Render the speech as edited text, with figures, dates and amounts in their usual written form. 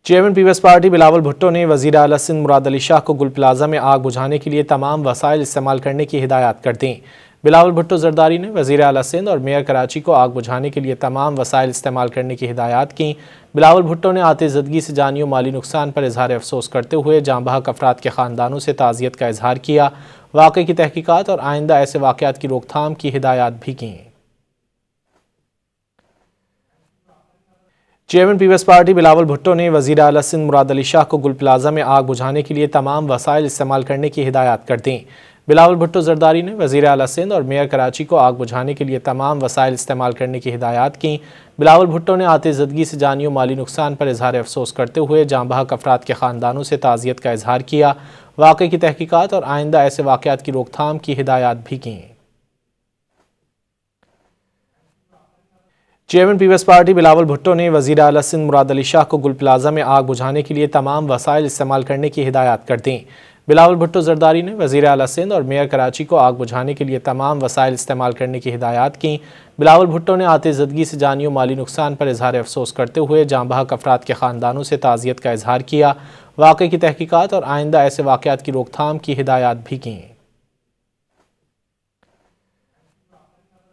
Chairman Peoples Party Bilawal Bhutto نے وزیر اعلیٰ سندھ مراد علی شاہ کو گل پلازہ میں آگ بجھانے کے لیے تمام وسائل استعمال کرنے کی ہدایات کر دیں۔ بلاول بھٹو زرداری نے وزیر اعلیٰ سندھ اور میئر کراچی کو آگ بجھانے کے لیے تمام وسائل استعمال کرنے کی ہدایات کیں۔ بلاول بھٹو نے آتش زدگی سے جانی و مالی نقصان پر اظہار افسوس کرتے ہوئے جاں بحق افراد کے خاندانوں سے تعزیت کا اظہار کیا۔ واقعے کی تحقیقات اور آئندہ ایسے واقعات کی روک تھام کی ہدایات بھی کیں۔ Chairman Peoples Party Bilawal Bhutto نے وزیر اعلیٰ سندھ مراد علی شاہ کو گل پلازہ میں آگ بجھانے کے لیے تمام وسائل استعمال کرنے کی ہدایات کر دیں۔ بلاول بھٹو زرداری نے وزیر اعلیٰ سندھ اور میئر کراچی کو آگ بجھانے کے لیے تمام وسائل استعمال کرنے کی ہدایات کیں۔ بلاول بھٹو نے آتش زدگی سے جانی و مالی نقصان پر اظہار افسوس کرتے ہوئے جاں بحق افراد کے خاندانوں سے تعزیت کا اظہار کیا۔ واقعے کی تحقیقات اور آئندہ ایسے واقعات کی روک تھام کی ہدایات بھی کیں۔ Chairman Peoples Party Bilawal Bhutto نے وزیر اعلیٰ سندھ مراد علی شاہ کو گل پلازہ میں آگ بجھانے کے لیے تمام وسائل استعمال کرنے کی ہدایات کر دیں۔ بلاول بھٹو زرداری نے وزیر اعلیٰ سندھ اور میئر کراچی کو آگ بجھانے کے لیے تمام وسائل استعمال کرنے کی ہدایات کیں۔ بلاول بھٹو نے آتش زدگی سے جانی و مالی نقصان پر اظہار افسوس کرتے ہوئے جاں بحق افراد کے خاندانوں سے تعزیت کا اظہار کیا۔ واقعے کی تحقیقات اور آئندہ ایسے واقعات کی روک تھام کی ہدایات بھی کیں۔